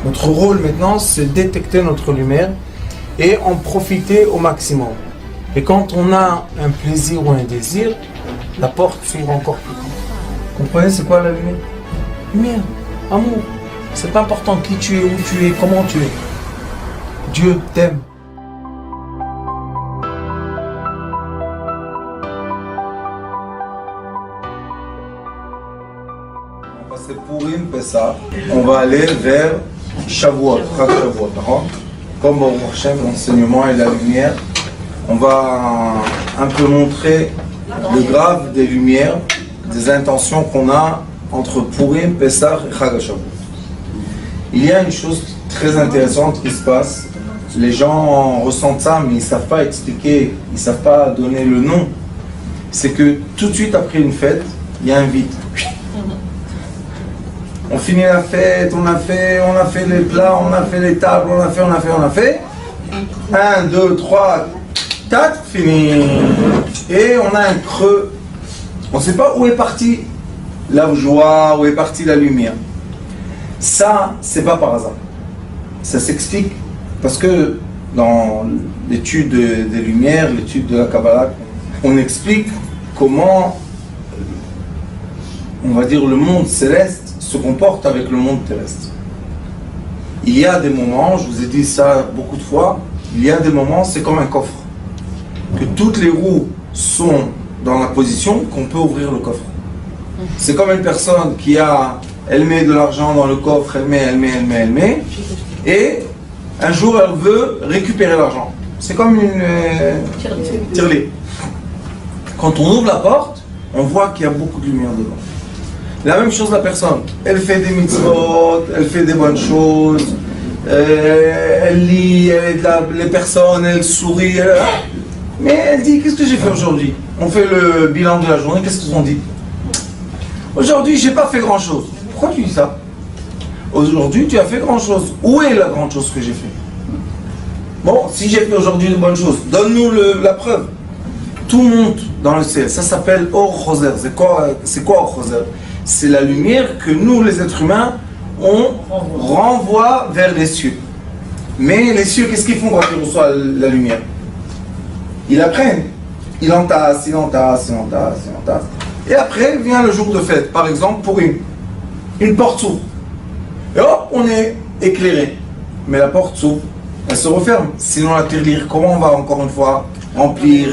Notre rôle maintenant, c'est détecter notre lumière et en profiter au maximum. Et quand on a un plaisir ou un désir, la porte s'ouvre encore plus. Vous comprenez, c'est quoi la lumière? Lumière, amour. C'est pas important qui tu es, où tu es, comment tu es. Dieu t'aime. On va passer Purim, Pessah. On va aller vers Shavuot, Chag Shavuot, d'accord? Comme Baruch Hashem, l'enseignement et la lumière, on va un peu montrer le grave des lumières, des intentions qu'on a entre Purim, Pessah et Chag Shavuot. Il y a une chose très intéressante qui se passe. Les gens ressentent ça, mais ils ne savent pas expliquer, ils ne savent pas donner le nom. C'est que tout de suite après une fête, il y a un vide. On finit la fête, on a fait les plats, on a fait les tables, on a fait. 1, 2, 3, 4, fini. Et on a un creux. On ne sait pas où est partie la joie, où est partie la lumière. Ça, c'est pas par hasard. Ça s'explique parce que dans l'étude des lumières, l'étude de la Kabbalah, on explique comment, on va dire, le monde céleste se comporte avec le monde terrestre. Il y a des moments, je vous ai dit ça beaucoup de fois, il y a des moments, c'est comme un coffre. Que toutes les roues sont dans la position qu'on peut ouvrir le coffre. C'est comme une personne qui a, elle met de l'argent dans le coffre, elle met, et un jour elle veut récupérer l'argent. C'est comme une tirelire. Quand on ouvre la porte, on voit qu'il y a beaucoup de lumière dedans. La même chose la personne, elle fait des mitzvot, elle fait des bonnes choses, elle lit, elle aide les personnes, elle sourit, mais elle dit, qu'est-ce que j'ai fait aujourd'hui? On fait le bilan de la journée, qu'est-ce qu'on dit? Aujourd'hui, j'ai pas fait grand-chose. Pourquoi tu dis ça? Aujourd'hui, tu as fait grand-chose. Où est la grande chose que j'ai fait? Bon, si j'ai fait aujourd'hui de bonnes choses, donne-nous la preuve. Tout monte dans le ciel. Ça s'appelle Or Choser. C'est quoi Or Choser? C'est la lumière que nous, les êtres humains, on renvoie vers les cieux. Mais les cieux, qu'est-ce qu'ils font quand ils reçoivent la lumière? Ils la prennent. Ils entassent. Et après vient le jour de fête. Par exemple, pour une porte s'ouvre. Et hop, on est éclairé. Mais la porte s'ouvre. Elle se referme. Sinon, la tirelire, comment on va encore une fois remplir?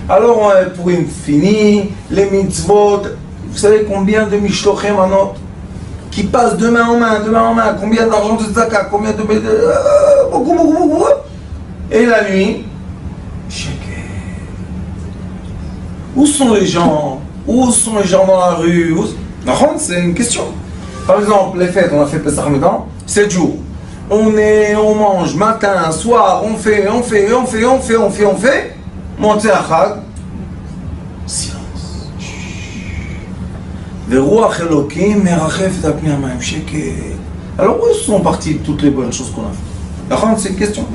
Alors, pour une finie, les mitzvot, vous savez combien de mishlochim anot qui passent de main en main, combien d'argent de tzaka, combien de... beaucoup. Et la nuit, où sont les gens? Où sont les gens dans la rue? C'est une question. Par exemple, les fêtes, on a fait Pessah Ramadan, 7 jours. On mange matin, soir, on fait. Monter à Chag, silence. Alors où sont parties toutes les bonnes choses qu'on a fait? C'est une question.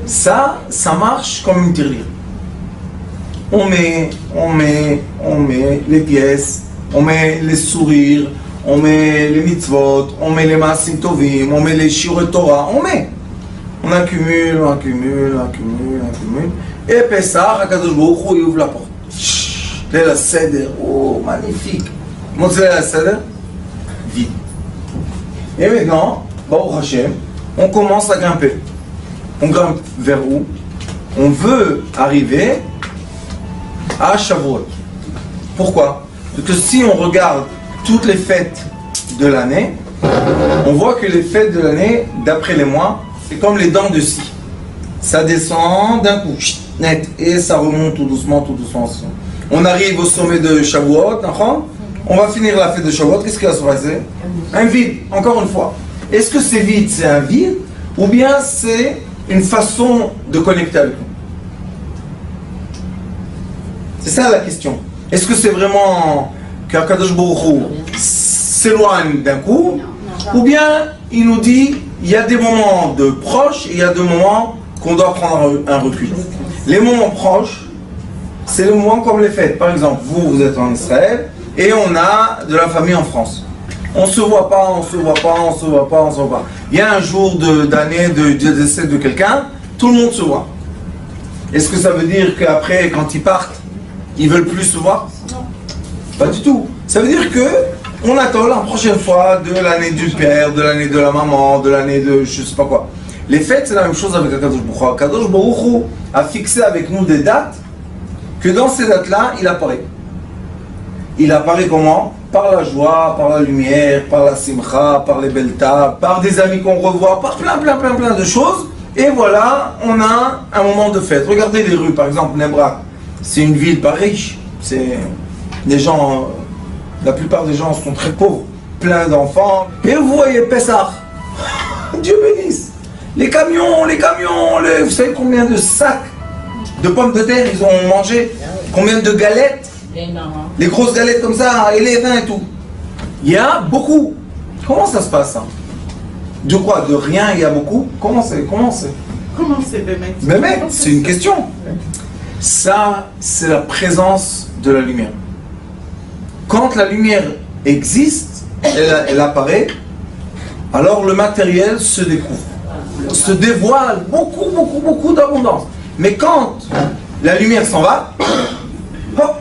Ça marche comme une tirelire. On met les pièces, on met les sourires, on met les mitzvot, on met les maasim tovim, on met les shiur Torah, on accumule. Et Pessah, Akadosh Baruch Hu, il ouvre la porte. Leil HaSeder, oh, magnifique. Montez Leil HaSeder, vide. Et maintenant, Baruch Hashem, on commence à grimper. On grimpe vers où? On veut arriver à Shavuot. Pourquoi? Parce que si on regarde toutes les fêtes de l'année, on voit que les fêtes de l'année, d'après les mois, c'est comme les dents de scie. Ça descend d'un coup, net, et ça remonte tout doucement. On arrive au sommet de Shavuot, on va finir la fête de Shavuot, qu'est-ce qui va se passer? Un vide, encore une fois. Est-ce que c'est vide, c'est un vide, ou bien c'est une façon de connecter avec nous? C'est ça la question. Est-ce que c'est vraiment qu'Akadosh Baruch Hu s'éloigne d'un coup, ou bien il nous dit il y a des moments de proches et il y a des moments qu'on doit prendre un recul. Les moments proches, c'est les moments comme les fêtes. Par exemple, vous êtes en Israël et on a de la famille en France. On se voit pas, on se voit pas, on se voit pas, on se voit pas. Il y a un jour d'année de décès de quelqu'un, tout le monde se voit. Est-ce que ça veut dire qu'après, quand ils partent, ils veulent plus se voir? Non. Pas du tout. Ça veut dire que on attend la prochaine fois de l'année du père, de l'année de la maman, de l'année de je sais pas quoi. Les fêtes, c'est la même chose avec Akadosh Baruch Hu. Akadosh Baruch Hu a fixé avec nous des dates que dans ces dates-là, il apparaît. Il apparaît comment? Par la joie, par la lumière, par la simcha, par les beltas, par des amis qu'on revoit, par plein de choses. Et voilà, on a un moment de fête. Regardez les rues, par exemple, Nebra. C'est une ville pas riche. C'est des gens, la plupart des gens sont très pauvres, plein d'enfants. Et vous voyez Pessah. Dieu bénisse. Les camions, vous savez combien de sacs de pommes de terre ils ont mangé? Combien de galettes? Les grosses galettes comme ça, et les vins et tout. Il y a beaucoup. Comment ça se passe ça? De quoi? De rien, il y a beaucoup? Comment c'est Bémet, c'est une question. Ça, c'est la présence de la lumière. Quand la lumière existe, elle apparaît, alors le matériel se découvre, se dévoile beaucoup d'abondance. Mais quand la lumière s'en va, hop,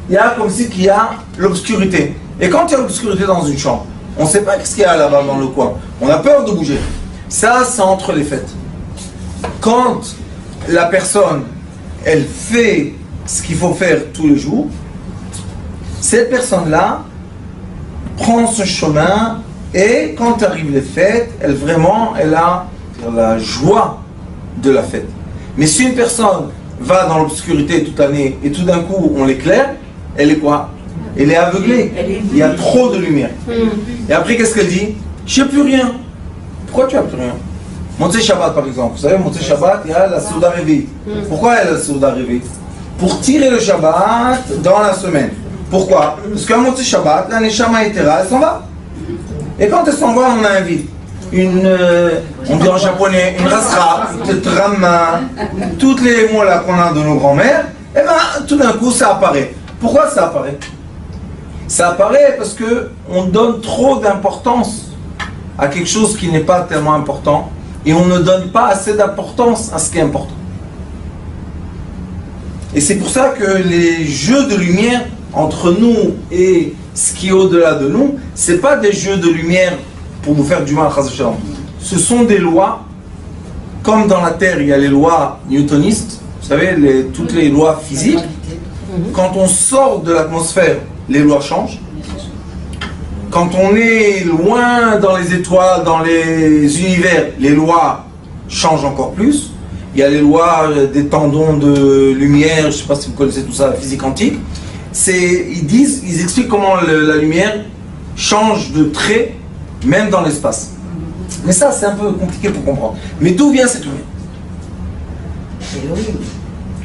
il y a comme si qu'il y a l'obscurité. Et quand il y a l'obscurité dans une chambre, on ne sait pas ce qu'il y a là-bas dans le coin. On a peur de bouger. Ça, c'est entre les fêtes. Quand la personne, elle fait ce qu'il faut faire tous les jours, cette personne-là prend ce chemin et quand arrivent les fêtes, elle a la joie de la fête. Mais si une personne va dans l'obscurité toute l'année et tout d'un coup on l'éclaire, elle est quoi? Elle est aveuglée. Il y a trop de lumière. Et après, qu'est-ce qu'elle dit? Je n'ai plus rien. Pourquoi tu n'as plus rien? Motzei Shabbat par exemple. Vous savez, Motzei Shabbat, il y a la Souda Réveil. Pourquoi il y a la Souda Réveil? Pour tirer le Shabbat dans la semaine. Pourquoi? Parce qu'à Motzei Shabbat, la Neshama Etera, elle s'en va. Et quand elle s'en va, on a un vide. On dit en japonais, une rasra, une trama, toutes les mots là qu'on a de nos grands-mères, et bien tout d'un coup ça apparaît. Pourquoi ça apparaît? Ça apparaît parce qu'on donne trop d'importance à quelque chose qui n'est pas tellement important et on ne donne pas assez d'importance à ce qui est important. Et c'est pour ça que les jeux de lumière entre nous et ce qui est au-delà de nous, c'est pas des jeux de lumière pour nous faire du mal. Ce sont des lois, comme dans la Terre il y a les lois newtonistes, vous savez, toutes les lois physiques. Quand on sort de l'atmosphère, les lois changent. Quand on est loin dans les étoiles, dans les univers, les lois changent encore plus. Il y a les lois des tendons de lumière, je ne sais pas si vous connaissez tout ça, la physique quantique. Ils expliquent comment la lumière change de trait, même dans l'espace. Mais ça, c'est un peu compliqué pour comprendre. Mais d'où vient cette lumière?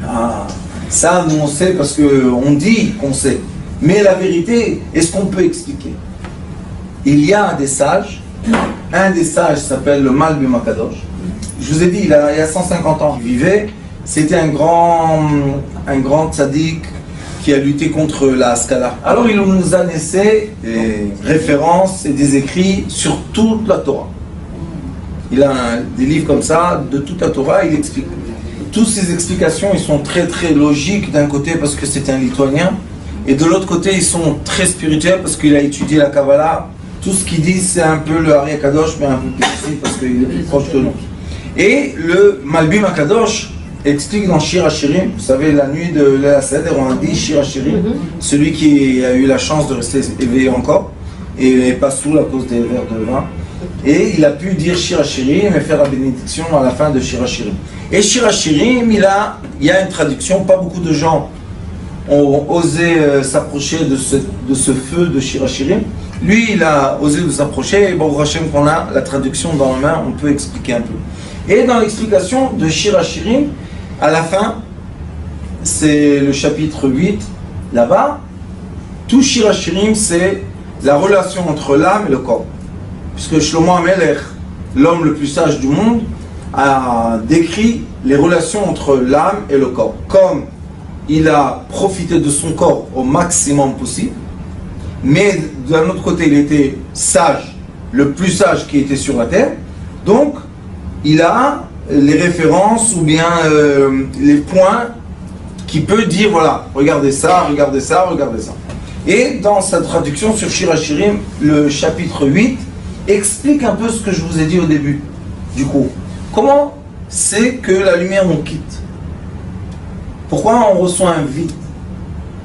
Ah, ça, nous on sait parce qu'on dit qu'on sait. Mais la vérité, est-ce qu'on peut expliquer? Il y a des sages. Un des sages s'appelle le Malbim Akadosh. Je vous ai dit, il y a 150 ans, il vivait. C'était un grand tzaddik qui a lutté contre la Haskalah. Alors il nous a laissé des références et des écrits sur toute la Torah. Il a des livres comme ça, de toute la Torah, il explique. Toutes ces explications, ils sont très logiques d'un côté parce que c'est un Lituanien, et de l'autre côté, ils sont très spirituels parce qu'il a étudié la Kabbalah. Tout ce qu'il dit, c'est un peu le Hari Akadosh, mais un peu plus précis parce qu'il est plus proche de nous. Et le Malbim Akadosh explique dans Shir HaShirim, vous savez, la nuit de la Seder, on a dit Shir HaShirim, celui qui a eu la chance de rester éveillé encore, et pas saoul à cause des verres de vin. Et il a pu dire Shir HaShirim et faire la bénédiction à la fin de Shir HaShirim. Et Shir HaShirim, il y a une traduction, pas beaucoup de gens ont osé s'approcher de ce feu de Shir HaShirim. Lui, il a osé s'approcher, et bon, Hachem, qu'on a la traduction dans la main, on peut expliquer un peu. Et dans l'explication de Shir HaShirim, à la fin, c'est le chapitre 8, là-bas, tout Shir HaShirim, c'est la relation entre l'âme et le corps. Puisque Shlomo HaMelech, l'homme le plus sage du monde, a décrit les relations entre l'âme et le corps. Comme il a profité de son corps au maximum possible, mais d'un autre côté, il était sage, le plus sage qui était sur la terre. Donc, il a les références ou bien les points qui peut dire, voilà, regardez ça, regardez ça, regardez ça. Et dans sa traduction sur Shir HaShirim, le chapitre 8 explique un peu ce que je vous ai dit au début. Du coup, comment c'est que la lumière nous quitte? Pourquoi on reçoit un vide?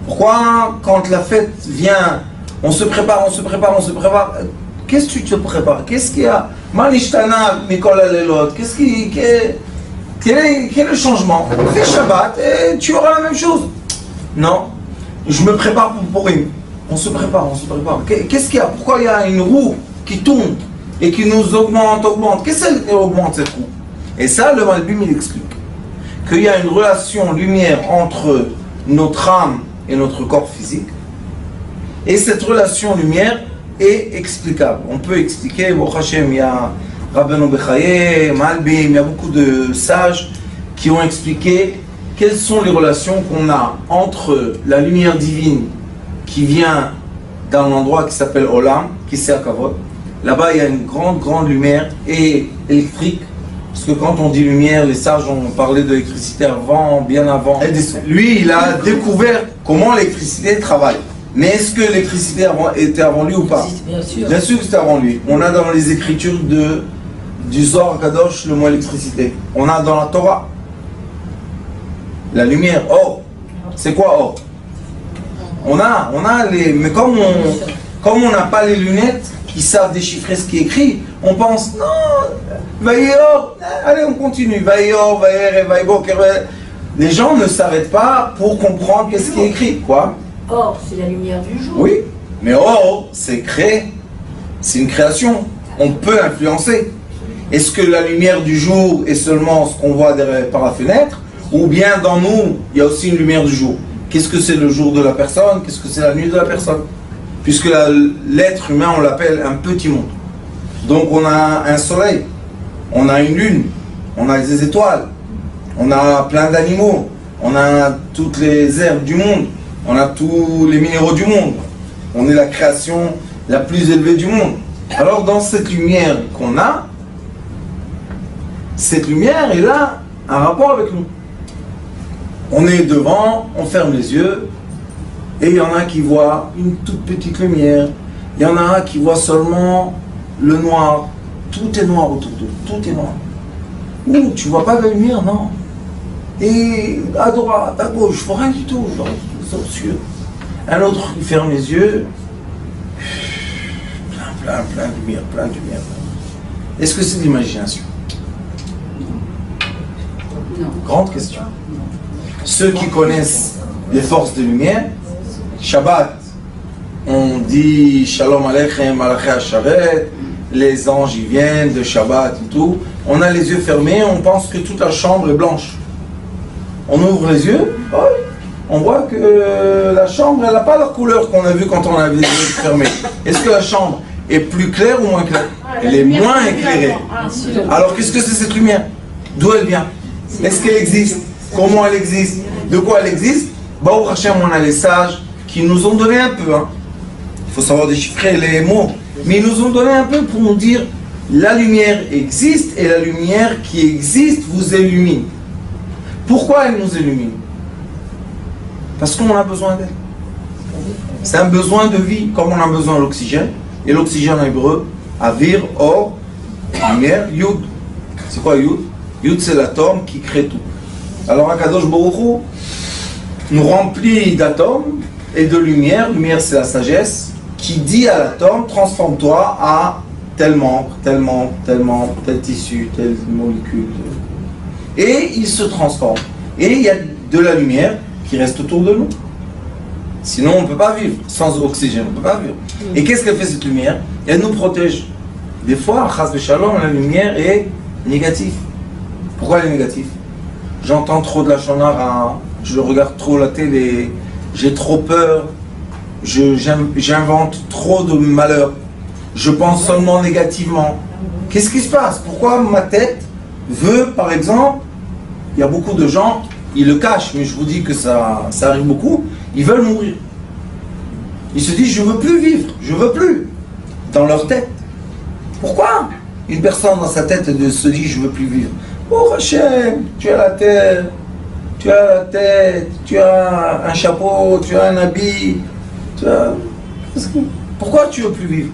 Pourquoi quand la fête vient, on se prépare, on se prépare, on se prépare? Qu'est-ce que tu te prépares? Qu'est-ce qu'il y a? Manishtana, Mikol Alelot. Quel est le changement? Fais Shabbat et tu auras la même chose. Non, je me prépare pour Purim. On se prépare, on se prépare. Qu'est-ce qu'il y a? Pourquoi il y a une roue qui tourne et qui nous augmente? Qu'est-ce qui augmente cette roue? Et ça, le Malbim, il explique qu'il y a une relation lumière entre notre âme et notre corps physique. Et cette relation lumière est explicable. On peut expliquer, Baruch Hashem, il y a Rabbeinu Bechaye, Malbim, il y a beaucoup de sages qui ont expliqué quelles sont les relations qu'on a entre la lumière divine qui vient d'un endroit qui s'appelle Olam, qui c'est à Kavod. Là-bas, il y a une grande lumière et électrique. Parce que quand on dit lumière, les sages ont parlé d'électricité avant, bien avant. Lui, il a découvert comment l'électricité travaille. Mais est-ce que l'électricité était avant lui ou pas? Bien sûr que c'était avant lui. On a dans les écritures du Zohar Kadosh le mot électricité. On a dans la Torah la lumière, or. C'est quoi or? On a les... Mais comme on n'a pas les lunettes qui savent déchiffrer ce qui est écrit, on pense, non, Vaïor, allez on continue, Vaïor, Vaïer, Vaïboker. Les gens ne s'arrêtent pas pour comprendre qu'est-ce qui est écrit, quoi. Or, c'est la lumière du jour. Oui, mais or, c'est créé, c'est une création, on peut influencer. Est-ce que la lumière du jour est seulement ce qu'on voit par la fenêtre, ou bien dans nous, il y a aussi une lumière du jour? Qu'est-ce que c'est le jour de la personne? Qu'est-ce que c'est la nuit de la personne? Puisque l'être humain, on l'appelle un petit monde. Donc on a un soleil, on a une lune, on a des étoiles, on a plein d'animaux, on a toutes les herbes du monde, on a tous les minéraux du monde. On est la création la plus élevée du monde. Alors dans cette lumière qu'on a, cette lumière, elle a un rapport avec nous. On est devant, on ferme les yeux, et il y en a qui voient une toute petite lumière, il y en a qui voient seulement le noir, tout est noir autour d'eux, tout est noir. Ou tu vois pas de lumière, non. Et à droite, à gauche, je vois rien du tout, c'est obscur. Un autre qui ferme les yeux, plein de lumière, plein de lumière. Est-ce que c'est de l'imagination? Non. Grande question. Ceux qui connaissent les forces de lumière, Shabbat, on dit Shalom Aleichem, Malachi Asharet, les anges y viennent de Shabbat et tout. On a les yeux fermés, on pense que toute la chambre est blanche. On ouvre les yeux, on voit que la chambre, elle n'a pas la couleur qu'on a vue quand on avait les yeux fermés. Est-ce que la chambre est plus claire ou moins claire? Elle est moins éclairée. Alors qu'est-ce que c'est cette lumière? D'où elle vient? Est-ce qu'elle existe? Comment elle existe? De quoi elle existe? Baruch Hashem, on a les sages qui nous ont donné un peu. Il faut savoir déchiffrer les mots. Mais ils nous ont donné un peu pour nous dire la lumière existe et la lumière qui existe vous illumine. Pourquoi elle nous illumine? Parce qu'on a besoin d'elle. C'est un besoin de vie, comme on a besoin de l'oxygène. Et l'oxygène en hébreu, avir, or, lumière, yud. C'est quoi yud? Yud, c'est l'atome qui crée tout. Alors Akadosh Baruch Hu nous remplit d'atomes et de lumière. Lumière, c'est la sagesse qui dit à l'atome, transforme-toi à tel membre, tel tissu, telle molécule. Et il se transforme. Et il y a de la lumière qui reste autour de nous. Sinon, on ne peut pas vivre. Sans oxygène, on ne peut pas vivre. Et qu'est-ce qu'elle fait cette lumière? Elle nous protège. Des fois, chas v'shalom, la lumière est négative. Pourquoi elle est négative? J'entends trop de la shonara, je regarde trop la télé, j'ai trop peur, j'invente trop de malheur, je pense seulement négativement. Qu'est-ce qui se passe? Pourquoi ma tête veut, par exemple, il y a beaucoup de gens, ils le cachent, mais je vous dis que ça arrive beaucoup, ils veulent mourir. Ils se disent, je veux plus vivre, je veux plus. Dans leur tête. Pourquoi une personne dans sa tête se dit, je veux plus vivre? Oh Hachem, tu as la terre, tu as la tête, tu as un chapeau, tu as un habit, tu as... Pourquoi tu veux plus vivre?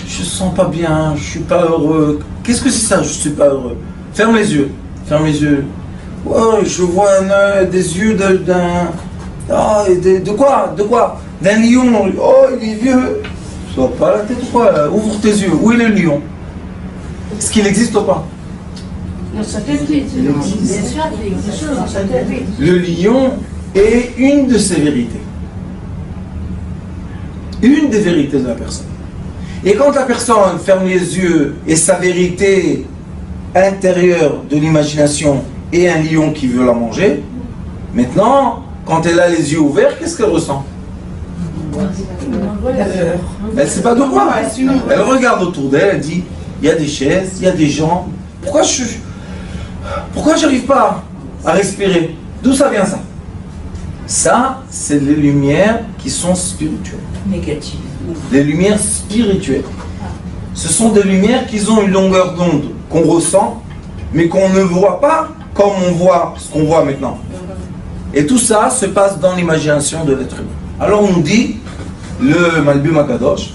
Je sens pas bien, je suis pas heureux. Qu'est-ce que c'est ça, je suis pas heureux? Ferme les yeux, ferme les yeux. Oh, je vois des yeux d'un... Oh, de quoi? De quoi? D'un lion. Oh, il est vieux. Tu vois pas la tête ou quoi? Ouvre tes yeux. Où est le lion? Est-ce qu'il existe ou pas? Dans sa tête, il existe. Bien sûr, il existe dans sa tête. Le lion est une de ses vérités. Une des vérités de la personne. Et quand la personne ferme les yeux et sa vérité intérieure de l'imagination est un lion qui veut la manger, maintenant, quand elle a les yeux ouverts, qu'est-ce qu'elle ressent? Elle ne sait pas de quoi. Elle regarde autour d'elle, elle dit, il y a des chaises, il y a des gens. Pourquoi j'arrive pas à respirer? D'où ça vient ça? Ça, c'est les lumières qui sont spirituelles. Négative. Les lumières spirituelles. Ce sont des lumières qui ont une longueur d'onde qu'on ressent, mais qu'on ne voit pas comme on voit ce qu'on voit maintenant. Et tout ça se passe dans l'imagination de l'être humain. Alors on nous dit, le Malbim Akadosh,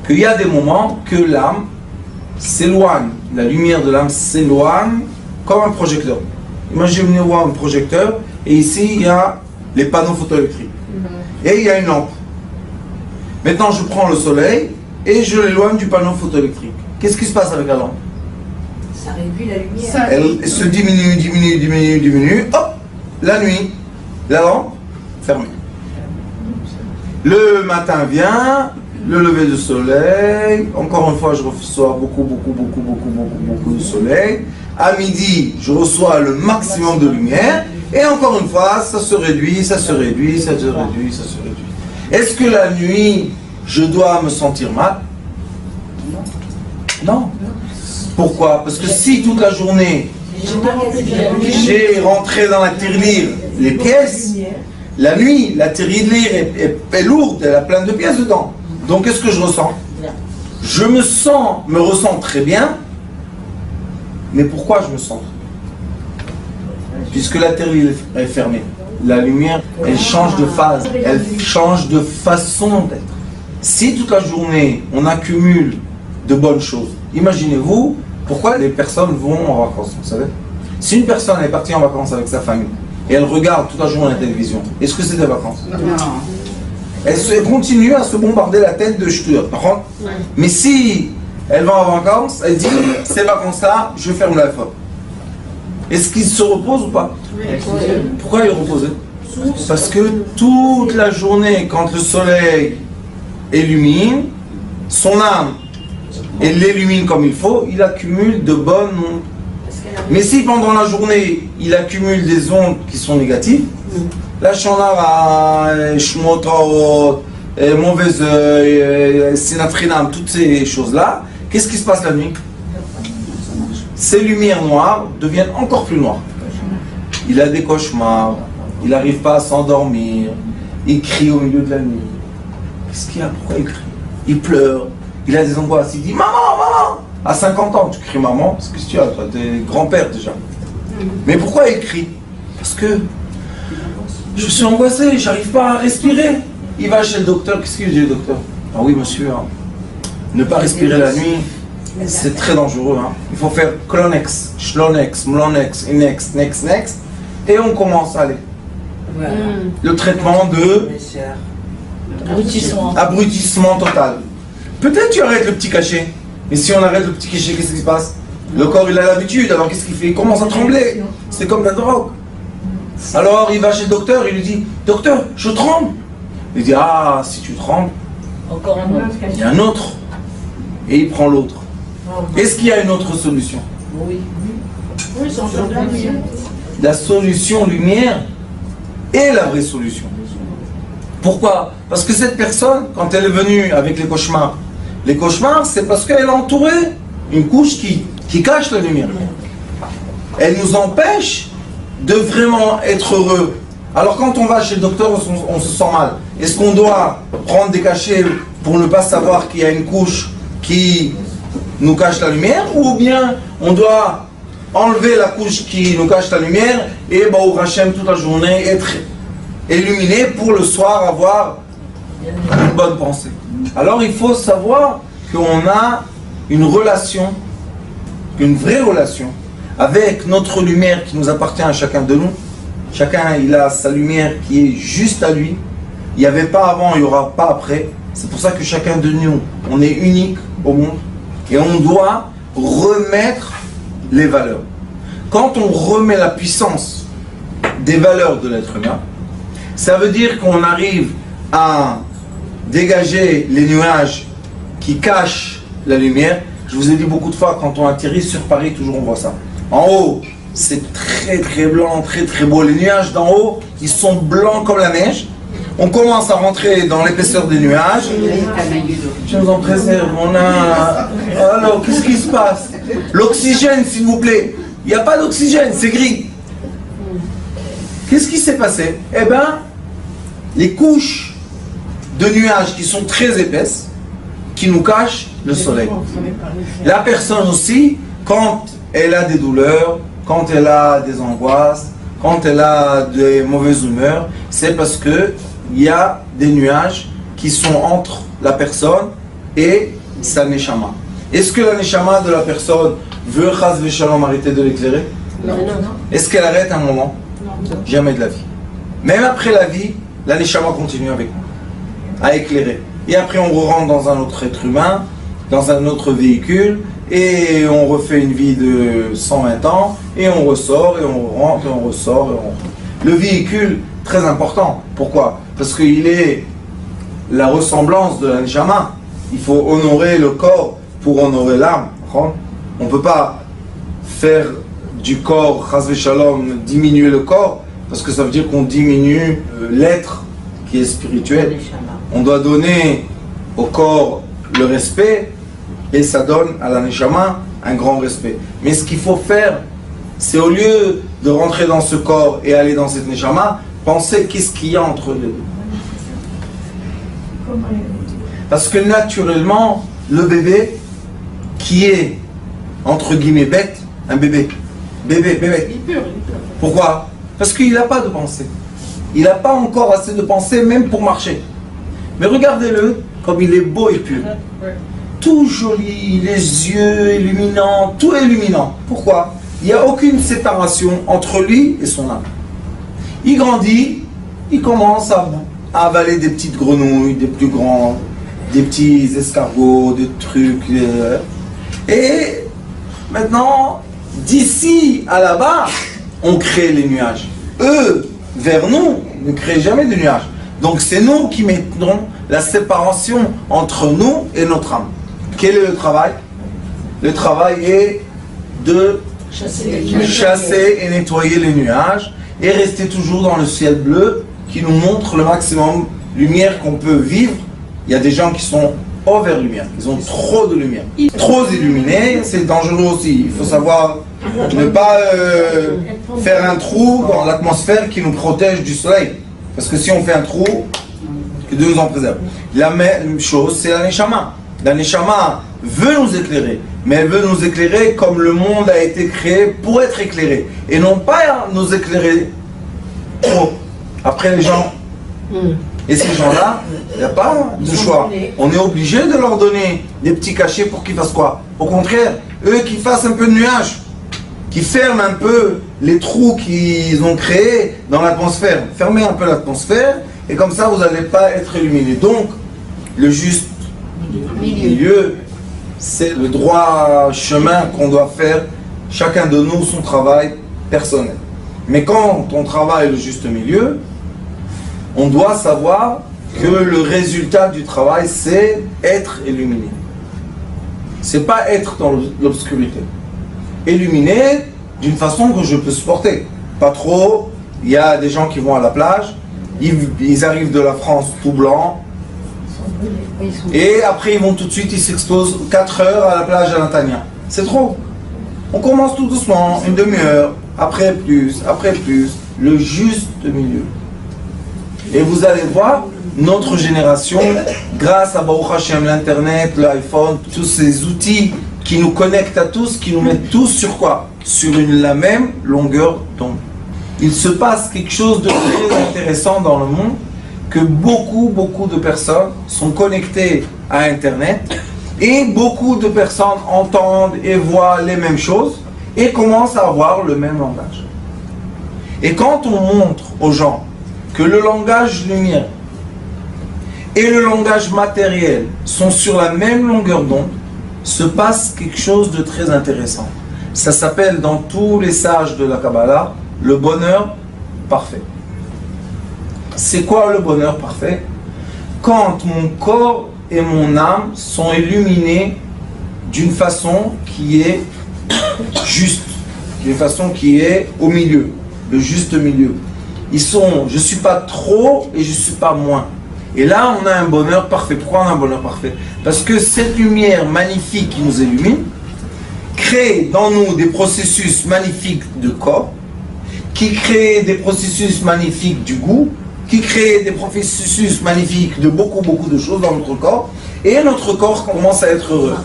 qu'il y a des moments que l'âme s'éloigne, la lumière de l'âme s'éloigne comme un projecteur. Imaginez-vous un projecteur, et ici il y a les panneaux photoélectriques. Et il y a une lampe. Maintenant je prends le soleil et je l'éloigne du panneau photoélectrique. Qu'est-ce qui se passe avec la lampe? Ça réduit la lumière. Elle se diminue, hop, la nuit, la lampe fermée. Le matin vient, le lever du soleil, encore une fois je reçois beaucoup de soleil. À midi, je reçois le maximum de lumière, et encore une fois, ça se réduit. Est-ce que la nuit, je dois me sentir mal? Non. Pourquoi? Parce que si toute la journée, j'ai rentré dans la tirelire les pièces, la nuit, la tirelire est lourde, elle a plein de pièces dedans. Donc qu'est-ce que je ressens? Je me ressens très bien, mais pourquoi je me sens? Puisque la tirelire est fermée. La lumière, elle change de phase, elle change de façon d'être. Si toute la journée, on accumule de bonnes choses, imaginez-vous pourquoi les personnes vont en vacances, vous savez? Si une personne est partie en vacances avec sa famille, et elle regarde toute la journée la télévision, est-ce que c'est des vacances? Non. Elle continue à se bombarder la tête de ch'tur. Mais si elle va en vacances, elle dit, ces vacances-là, je ferme la faute. Est-ce qu'il se repose ou pas? Pourquoi il repose? Parce que toute la journée, quand le soleil illumine, son âme, elle l'illumine comme il faut, il accumule de bonnes ondes. Mais si pendant la journée, il accumule des ondes qui sont négatives, la shonara, shmotot, mauvais œil, sinatrinam, toutes ces choses-là, qu'est-ce qui se passe la nuit? Ces lumières noires deviennent encore plus noires. Il a des cauchemars, il n'arrive pas à s'endormir, il crie au milieu de la nuit. Qu'est-ce qu'il y a? Pourquoi il crie? Il pleure, il a des angoisses, il dit « Maman, maman !» À 50 ans, tu cries maman, parce que tu as, toi, t'es grand-père déjà. Mais pourquoi il crie? Parce que je suis angoissé, j'arrive pas à respirer. Il va chez le docteur, qu'est-ce qu'il dit le docteur? Ah oui monsieur, hein. Ne pas respirer la nuit, c'est très dangereux. Hein. Il faut faire Clonex, Schlonex, Mlonex, Inex, Next, et on commence à aller. Voilà. Le traitement de abrutissement total. Peut-être tu arrêtes le petit cachet. Mais si on arrête le petit cachet, qu'est-ce qui se passe? Le corps il a l'habitude, alors qu'est-ce qu'il fait? Il commence à trembler. C'est comme la drogue. Alors il va chez le docteur, il lui dit « Docteur, je tremble !» Il dit « Ah, si tu trembles, Encore un autre. il y a un autre. » Et il prend l'autre. Est-ce qu'il y a une autre solution? Oui. Oui, c'est encore de la lumière. La solution lumière est la vraie solution. Pourquoi? Parce que cette personne, quand elle est venue avec les cauchemars, c'est parce qu'elle a entouré une couche qui cache la lumière. Elle nous empêche de vraiment être heureux. Alors quand on va chez le docteur, on se sent mal. Est-ce qu'on doit prendre des cachets pour ne pas savoir qu'il y a une couche qui nous cache la lumière, ou bien on doit enlever la couche qui nous cache la lumière et Baruch Hashem toute la journée être illuminé pour le soir avoir une bonne pensée. Alors il faut savoir qu'on a une relation, une vraie relation avec notre lumière qui nous appartient à chacun de nous. Chacun il a sa lumière qui est juste à lui. Il n'y avait pas avant, il n'y aura pas après. C'est pour ça que chacun de nous, on est unique au monde et on doit remettre les valeurs. Quand on remet la puissance des valeurs de l'être humain, ça veut dire qu'on arrive à dégager les nuages qui cachent la lumière. Je vous ai dit beaucoup de fois, quand on atterrit sur Paris, toujours on voit ça. En haut, c'est très très blanc, très très beau. Les nuages d'en haut, ils sont blancs comme la neige. On commence à rentrer dans l'épaisseur des nuages. Je nous en préserve, on a... Alors, qu'est-ce qui se passe? L'oxygène, s'il vous plaît. Il n'y a pas d'oxygène, c'est gris. Qu'est-ce qui s'est passé? Eh bien, les couches de nuages qui sont très épaisses, qui nous cachent le soleil. La personne aussi, quand elle a des douleurs, quand elle a des angoisses, quand elle a des mauvaises humeurs, c'est parce que il y a des nuages qui sont entre la personne et sa neshama. Est-ce que la neshama de la personne veut chas v'shalom arrêter de l'éclairer? Non. Est-ce qu'elle arrête un moment? Non. Jamais de la vie. Même après la vie, la neshama continue avec nous, à éclairer. Et après on rentre dans un autre être humain, dans un autre véhicule, et on refait une vie de 120 ans, et on ressort, et on rentre, et on ressort, et on rentre. Le véhicule, très important. Pourquoi? Parce qu'il est la ressemblance de la neshama. Il faut honorer le corps pour honorer l'âme. On ne peut pas faire du corps, chas v'shalom, diminuer le corps, parce que ça veut dire qu'on diminue l'être qui est spirituel. On doit donner au corps le respect, et ça donne à la neshama un grand respect. Mais ce qu'il faut faire, c'est au lieu de rentrer dans ce corps et aller dans cette neshama, penser qu'est-ce qu'il y a entre les deux. Parce que naturellement, le bébé qui est entre guillemets bête, un bébé. Pourquoi? Parce qu'il n'a pas de pensée. Il n'a pas encore assez de pensée même pour marcher. Mais regardez-le comme il est beau et pur. Tout joli, les yeux illuminants, tout est illuminant. Pourquoi? Il n'y a aucune séparation entre lui et son âme. Il grandit, il commence à avaler des petites grenouilles, des plus grands, des petits escargots, des trucs. Et maintenant, d'ici à là-bas, on crée les nuages. Eux, vers nous, ne créent jamais de nuages. Donc c'est nous qui mettrons la séparation entre nous et notre âme. Quel est le travail? Le travail est de chasser et nettoyer les nuages et rester toujours dans le ciel bleu qui nous montre le maximum de lumière qu'on peut vivre. Il y a des gens qui sont over lumière, ils ont trop de lumière. Trop illuminés, c'est dangereux aussi. Il faut savoir ne pas faire un trou dans l'atmosphère qui nous protège du soleil. Parce que si on fait un trou, que Dieu nous en préserve. La même chose, c'est la neshama. La neshama veut nous éclairer, mais elle veut nous éclairer comme le monde a été créé pour être éclairé. Et non pas nous éclairer trop. Après les gens, et ces gens-là, il n'y a pas de choix. On est obligé de leur donner des petits cachets pour qu'ils fassent quoi? Au contraire, eux qui fassent un peu de nuages, qui ferment un peu les trous qu'ils ont créés dans l'atmosphère. Fermez un peu l'atmosphère, et comme ça vous n'allez pas être illuminé. Donc, le juste milieu, c'est le droit chemin qu'on doit faire, chacun de nous, son travail personnel. Mais quand on travaille le juste milieu, on doit savoir que le résultat du travail, c'est être illuminé. C'est pas être dans l'obscurité. Illuminé d'une façon que je peux supporter. Pas trop. Il y a des gens qui vont à la plage, ils arrivent de la France tout blancs, et après ils vont tout de suite, ils s'exposent 4 heures à la plage à Latania. C'est trop. On commence tout doucement, une demi-heure, après plus, le juste milieu. Et vous allez voir, notre génération, grâce à Baruch Hashem, l'internet, l'iPhone, tous ces outils qui nous connectent à tous, qui nous mettent tous sur quoi? Sur la même longueur d'onde. Il se passe quelque chose de très intéressant dans le monde, que beaucoup de personnes sont connectées à internet et beaucoup de personnes entendent et voient les mêmes choses et commencent à avoir le même langage. Et quand on montre aux gens que le langage lumière et le langage matériel sont sur la même longueur d'onde, se passe quelque chose de très intéressant. Ça s'appelle dans tous les sages de la Kabbalah le bonheur parfait. C'est quoi le bonheur parfait? Quand mon corps et mon âme sont illuminés d'une façon qui est juste, d'une façon qui est au milieu, le juste milieu. Je ne suis pas trop et je ne suis pas moins. Et là, on a un bonheur parfait. Pourquoi on a un bonheur parfait? Parce que cette lumière magnifique qui nous illumine crée dans nous des processus magnifiques de corps, qui crée des processus magnifiques du goût, qui crée des processus magnifiques de beaucoup de choses dans notre corps, et notre corps commence à être heureux.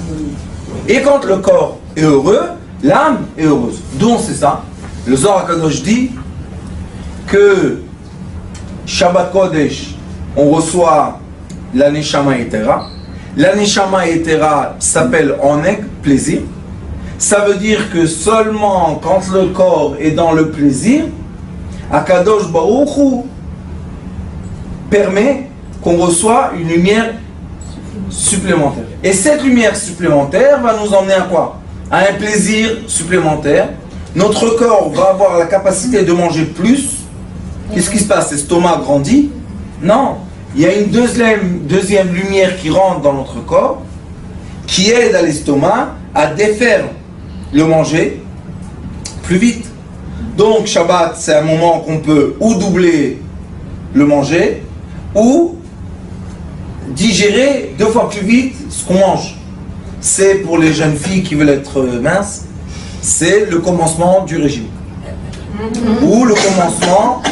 Et quand le corps est heureux, l'âme est heureuse. Donc c'est ça. Le Zohar HaKadosh dit que Shabbat Kodesh, on reçoit la Neshama Etera. La Neshama Etera s'appelle Oneg, plaisir. Ça veut dire que seulement quand le corps est dans le plaisir, HaKadosh Baruch Hu permet qu'on reçoit une lumière supplémentaire. Et cette lumière supplémentaire va nous emmener à quoi? À un plaisir supplémentaire. Notre corps va avoir la capacité de manger plus. Qu'est-ce qui se passe? L'estomac grandit? Non. Il y a une deuxième lumière qui rentre dans notre corps, qui aide à l'estomac à défaire le manger plus vite. Donc Shabbat, c'est un moment qu'on peut ou doubler le manger, ou digérer 2 fois plus vite ce qu'on mange. C'est pour les jeunes filles qui veulent être minces, c'est le commencement du régime. Ou le commencement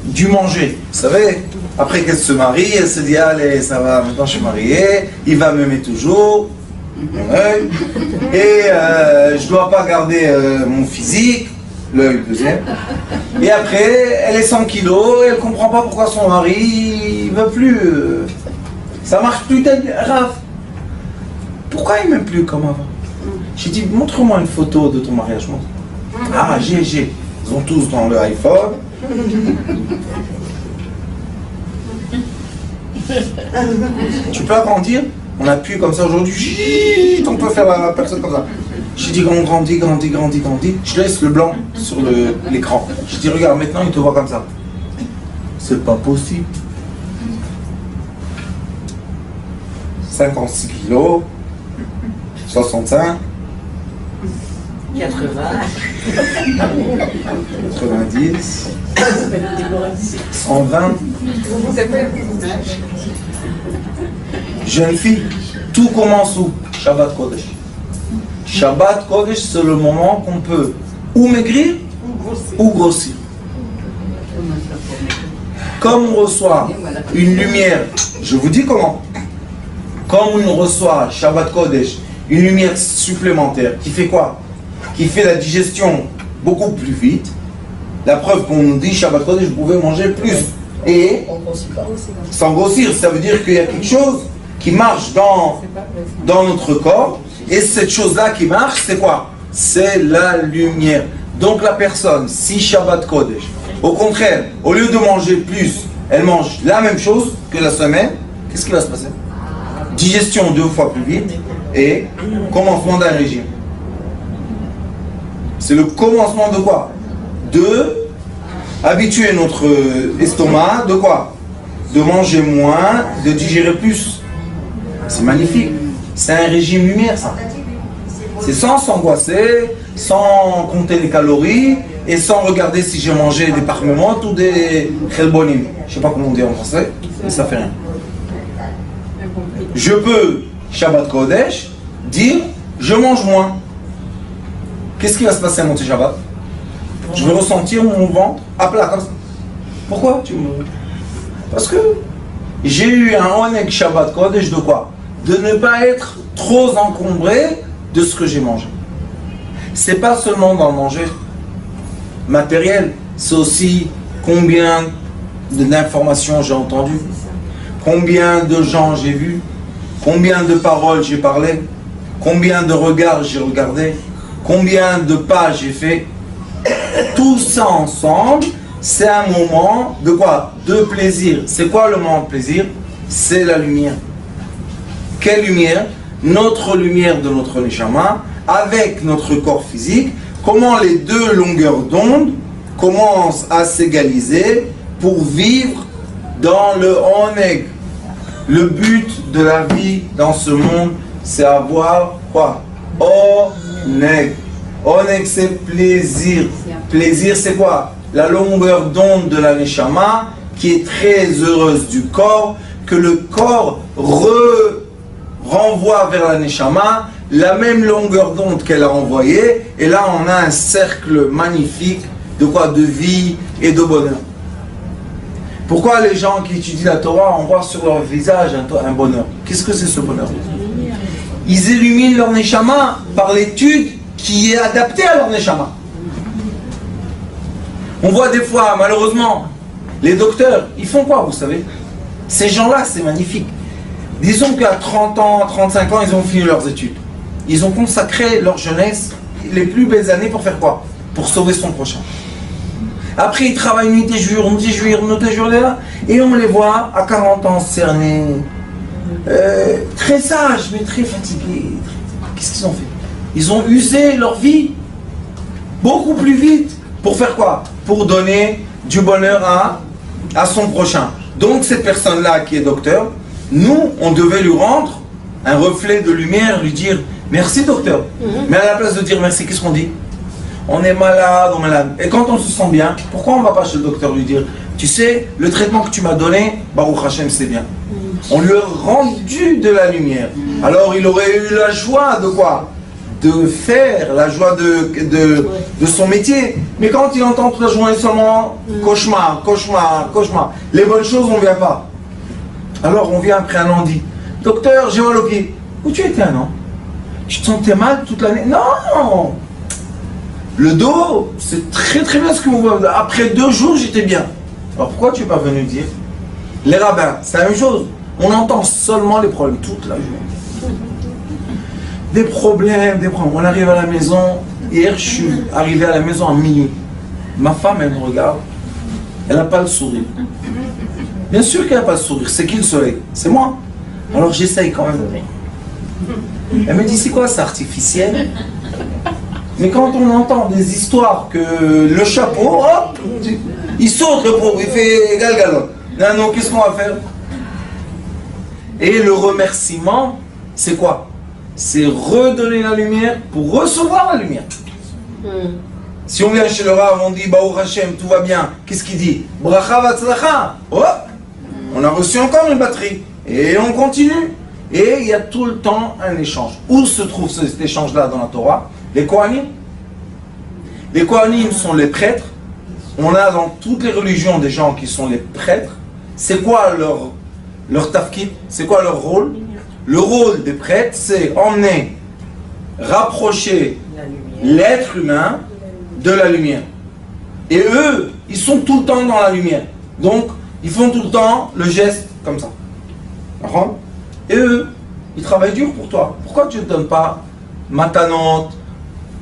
du manger. Vous savez, après qu'elle se marie, elle se dit allez, ça va, maintenant je suis mariée, il va m'aimer toujours. Et je ne dois pas garder mon physique, l'œil deuxième. Et après, elle est 100 kilos et elle ne comprend pas pourquoi son mari ne veut plus. Ça marche plus tel Rav. Pourquoi il ne m'aime plus comme avant? J'ai dit, montre-moi une photo de ton mariage. Ah, j'ai. Ils ont tous dans le iPhone. Tu peux agrandir? On appuie comme ça aujourd'hui. On peut faire la personne comme ça. J'ai dit, on grandit. Je laisse le blanc sur l'écran. Je dis, regarde, maintenant il te voit comme ça. C'est pas possible. 56 kilos, 65, 80, 90, 120. Jeune fille, tout commence où? Shabbat Kodesh. Shabbat Kodesh, c'est le moment qu'on peut ou maigrir ou grossir. Comme on reçoit une lumière, je vous dis comment. Comme on reçoit Shabbat Kodesh, une lumière supplémentaire qui fait quoi? Qui fait la digestion beaucoup plus vite. La preuve qu'on nous dit Shabbat Kodesh, vous pouvez manger plus. Et sans grossir, ça veut dire qu'il y a quelque chose qui marche dans notre corps. Et cette chose-là qui marche, c'est quoi? C'est la lumière. Donc la personne, si Shabbat Kodesh, au contraire, au lieu de manger plus, elle mange la même chose que la semaine, qu'est-ce qui va se passer? Digestion 2 fois plus vite et commencement d'un régime. C'est le commencement de quoi? De habituer notre estomac, de quoi? De manger moins, de digérer plus. C'est magnifique. C'est un régime lumière, ça. C'est sans s'angoisser, sans compter les calories et sans regarder si j'ai mangé des parmemantes ou des chelbonim. Je ne sais pas comment on dit en français, mais ça fait rien. Je peux, Shabbat Kodesh, dire je mange moins. Qu'est-ce qui va se passer à mon Shabbat? Je vais ressentir mon ventre à plat comme ça. Pourquoi tu me... Parce que j'ai eu un Oneg Shabbat Kodesh de quoi? De ne pas être trop encombré de ce que j'ai mangé. C'est pas seulement dans le manger matériel, c'est aussi combien d'informations j'ai entendues, combien de gens j'ai vus, combien de paroles j'ai parlé, combien de regards j'ai regardé, combien de pas j'ai fait. Tout ça ensemble, c'est un moment de quoi? De plaisir. C'est quoi le moment de plaisir? C'est la lumière. Quelle lumière? Notre lumière de notre neshama avec notre corps physique. Comment les deux longueurs d'onde commencent à s'égaliser pour vivre dans le oneg. Le but de la vie dans ce monde, c'est avoir quoi? Oneg. Oneg, c'est plaisir. Plaisir, c'est quoi? La longueur d'onde de la neshama qui est très heureuse du corps, que le corps renvoie vers la neshama la même longueur d'onde qu'elle a envoyée, et là on a un cercle magnifique de quoi? De vie et de bonheur. Pourquoi les gens qui étudient la Torah, on voit sur leur visage un bonheur? Qu'est-ce que c'est ce bonheur? Ils illuminent leur neshama par l'étude qui est adaptée à leur neshama. On voit des fois, malheureusement, les docteurs, ils font quoi, vous savez? Ces gens-là, c'est magnifique. Disons qu'à 30 ans, 35 ans, ils ont fini leurs études. Ils ont consacré leur jeunesse, les plus belles années, pour faire quoi? Pour sauver son prochain. Après, ils travaillent nuit et jour, là, et on les voit à 40 ans cernés, très sages, mais très fatigués. Qu'est-ce qu'ils ont fait? Ils ont usé leur vie beaucoup plus vite. Pour faire quoi? Pour donner du bonheur à son prochain. Donc cette personne-là qui est docteur, nous, on devait lui rendre un reflet de lumière, lui dire merci docteur. Mais à la place de dire merci, qu'est-ce qu'on dit? On est malade, on est malade. Et quand on se sent bien, pourquoi on ne va pas chez le docteur lui dire tu sais, le traitement que tu m'as donné, Baruch Hashem, c'est bien. On lui a rendu de la lumière. Alors il aurait eu la joie de quoi? De faire, la joie de son métier. Mais quand il entend toute la journée seulement cauchemar, cauchemar, cauchemar, les bonnes choses, on ne vient pas. Alors on vient après un an, on dit docteur, j'ai mal au pied. Où tu étais un an? Tu te sentais mal toute l'année? Non! Le dos, c'est très très bien ce que vous voyez. Après 2 jours, j'étais bien. Alors pourquoi tu n'es pas venu dire? Les rabbins, c'est la même chose. On entend seulement les problèmes toute la journée. Des problèmes, des problèmes. On arrive à la maison. Hier, je suis arrivé à la maison à minuit. Ma femme, elle me regarde. Elle n'a pas le sourire. Bien sûr qu'elle n'a pas le sourire. C'est qui le soleil? C'est moi. Alors j'essaye quand même. Elle me dit, c'est quoi, c'est artificiel? Mais quand on entend des histoires que le chapeau, hop, il saute le pauvre, il fait galgalon. Non, qu'est-ce qu'on va faire? Et le remerciement, c'est quoi? C'est redonner la lumière pour recevoir la lumière. Si on vient chez le Rav, on dit Baruch Hashem, tout va bien. Qu'est-ce qu'il dit? Bracha vatzlacha. Hop, on a reçu encore une batterie. Et on continue. Et il y a tout le temps un échange. Où se trouve cet échange-là dans la Torah? Les Kohanim. Les Kohanim sont les prêtres. On a dans toutes les religions des gens qui sont les prêtres. C'est quoi leur tafkid? C'est quoi leur rôle? Le rôle des prêtres, c'est emmener, rapprocher l'être humain de la lumière. Et eux, ils sont tout le temps dans la lumière. Donc, ils font tout le temps le geste comme ça. Et eux, ils travaillent dur pour toi. Pourquoi tu ne donnes pas matanot,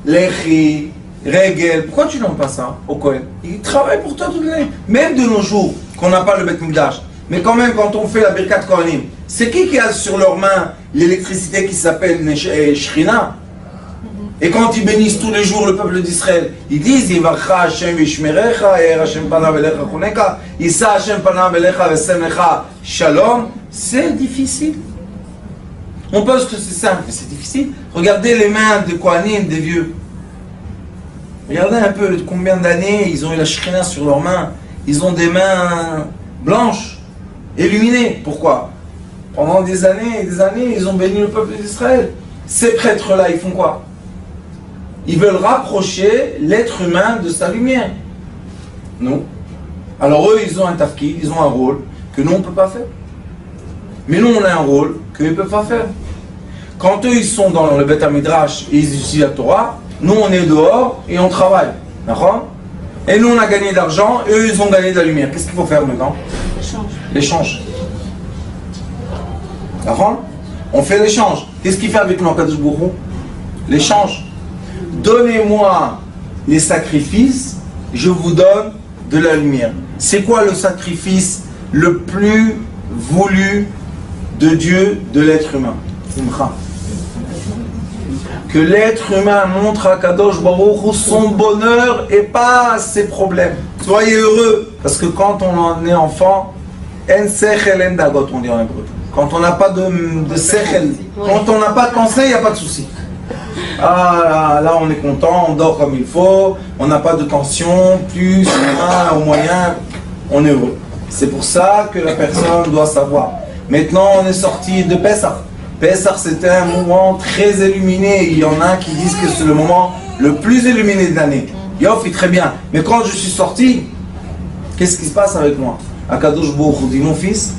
lechi, regel? Pourquoi tu ne donnes pas ça au Kohen? Ils travaillent pour toi toute l'année. Même de nos jours, qu'on n'a pas le Beth Mikdash. Mais quand même, quand on fait la Birkat Kohanim, c'est qui a sur leurs mains l'électricité qui s'appelle Shrina? Et quand ils bénissent tous les jours le peuple d'Israël, ils disent Yivarcha Hashem vishmerecha, Ye'er Hashem panav elecha choneka, Yisa Hashem panav elecha vesem lecha shalom. C'est difficile. On pense que c'est simple, mais c'est difficile. Regardez les mains de Kohanim, des vieux. Regardez un peu combien d'années ils ont eu la Shrina sur leurs mains. Ils ont des mains blanches, illuminées. Pourquoi? Pendant des années et des années, ils ont béni le peuple d'Israël. Ces prêtres-là, ils font quoi? Ils veulent rapprocher l'être humain de sa lumière. Non. Alors eux, ils ont un tafkid, ils ont un rôle, que nous on ne peut pas faire. Mais nous on a un rôle qu'ils ne peuvent pas faire. Quand eux ils sont dans le Beth Midrash et ils étudient la Torah, nous on est dehors et on travaille. D'accord? Et nous on a gagné de l'argent et eux ils ont gagné de la lumière. Qu'est-ce qu'il faut faire maintenant? L'échange. D'accord? On fait l'échange. Qu'est-ce qu'il fait avec nous, Kadosh Baruch Hu? L'échange. Donnez-moi les sacrifices, je vous donne de la lumière. C'est quoi le sacrifice le plus voulu de Dieu, de l'être humain? Simcha. Que l'être humain montre à Kadosh Baruch Hu son bonheur et pas ses problèmes. Soyez heureux, parce que quand on en est enfant, en sechel en dagot, on dit en hébreu. Quand on n'a pas de sechel, quand on n'a pas de conseil, il n'y a pas de souci. Ah là on est content, on dort comme il faut, on n'a pas de tension, plus, moins, au moyen, on est heureux. C'est pour ça que la personne doit savoir. Maintenant on est sorti de Pessah. Pessah c'était un moment très illuminé. Il y en a qui disent que c'est le moment le plus illuminé de l'année. Yofi, très bien. Mais quand je suis sorti, qu'est-ce qui se passe avec moi? Akadosh Baruch Hu dit, mon fils,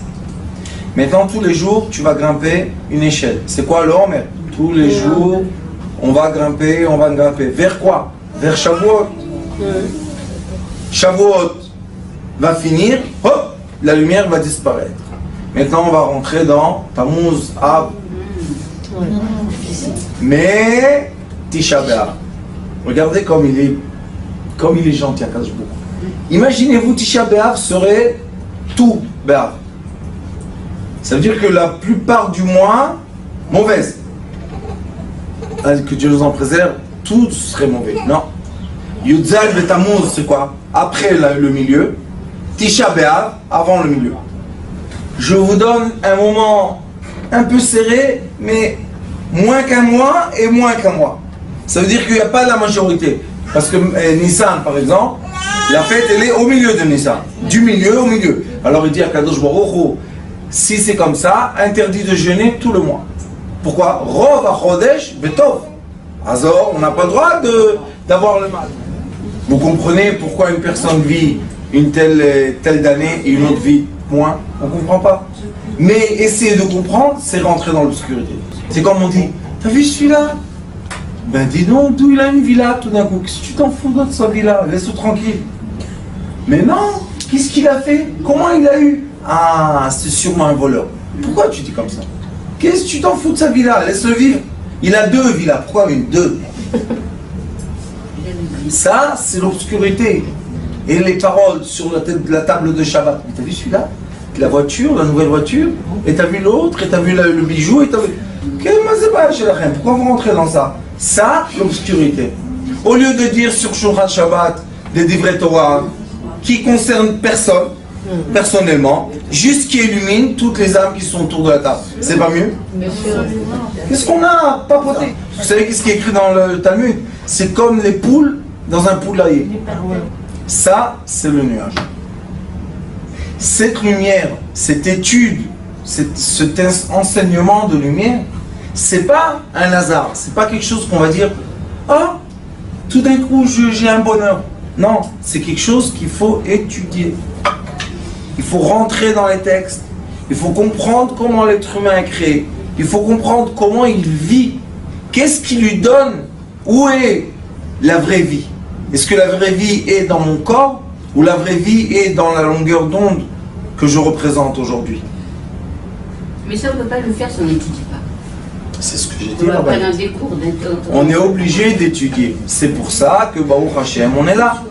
maintenant tous les jours tu vas grimper une échelle. C'est quoi l'homme? Tous les jours on va grimper. Vers quoi? Vers Shavuot. Shavuot va finir, hop, la lumière va disparaître. Maintenant on va rentrer dans Tammuz, Av. Mais Tisha B'Av. Regardez comme il est gentil à Kadosh Baruch Hu. Imaginez-vous Tisha B'Av serait tout B'Av. Ça veut dire que la plupart du mois, mauvaise. Que Dieu nous en préserve, tout serait mauvais. Non. Yudzal Betamuz, c'est quoi? Après le milieu. Tisha B'Av, avant le milieu. Je vous donne un moment un peu serré, mais moins qu'un mois et moins qu'un mois. Ça veut dire qu'il n'y a pas la majorité. Parce que Nissan, par exemple, la fête, elle est au milieu de Nissan. Du milieu au milieu. Alors il dit à Kadosh Baruch Hu, si c'est comme ça, interdit de jeûner tout le mois. Pourquoi? Rov achodesh betov. Azor, on n'a pas le droit d'avoir le mal. Vous comprenez pourquoi une personne vit une telle d'année et une autre vit moins? On ne comprend pas. Mais essayer de comprendre, c'est rentrer dans l'obscurité. C'est comme on dit, t'as vu celui-là? Ben dis donc, d'où il a une villa tout d'un coup? Qu'est-ce que tu t'en fous de sa villa? Laisse-le tranquille. Mais non, qu'est-ce qu'il a fait? Comment il a eu? Ah, c'est sûrement un voleur. Pourquoi tu dis comme ça? Qu'est-ce que tu t'en fous de sa villa? Laisse-le vivre. Il a 2 villas. Pourquoi une? 2. Ça, c'est l'obscurité. Et les paroles sur la table de Shabbat. Mais t'as vu celui-là? La voiture, la nouvelle voiture, et t'as vu l'autre, et t'as vu le bijou, et t'as vu... Pourquoi vous rentrez dans ça? Ça, l'obscurité. Au lieu de dire sur Shouchan Shabbat des divrei Torah qui concernent personne, personnellement, juste qui illumine toutes les âmes qui sont autour de la table. C'est pas mieux? Qu'est-ce qu'on a papoté? Vous savez qu'est-ce qui est écrit dans le Talmud? C'est comme les poules dans un poulailler. Ça, c'est le nuage. Cette lumière, cette étude, cet enseignement de lumière, c'est pas un hasard, c'est pas quelque chose qu'on va dire, ah, tout d'un coup j'ai un bonheur. Non, c'est quelque chose qu'il faut étudier. Il faut rentrer dans les textes, il faut comprendre comment l'être humain est créé, il faut comprendre comment il vit, qu'est-ce qui lui donne, où est la vraie vie. Est-ce que la vraie vie est dans mon corps? Ou la vraie vie est dans la longueur d'onde que je représente aujourd'hui? Mais ça, on ne peut pas le faire si on n'étudie pas. C'est ce que j'ai dit. On va prendre des cours. On est obligé d'étudier. C'est pour ça que Baruch Hashem, on est là.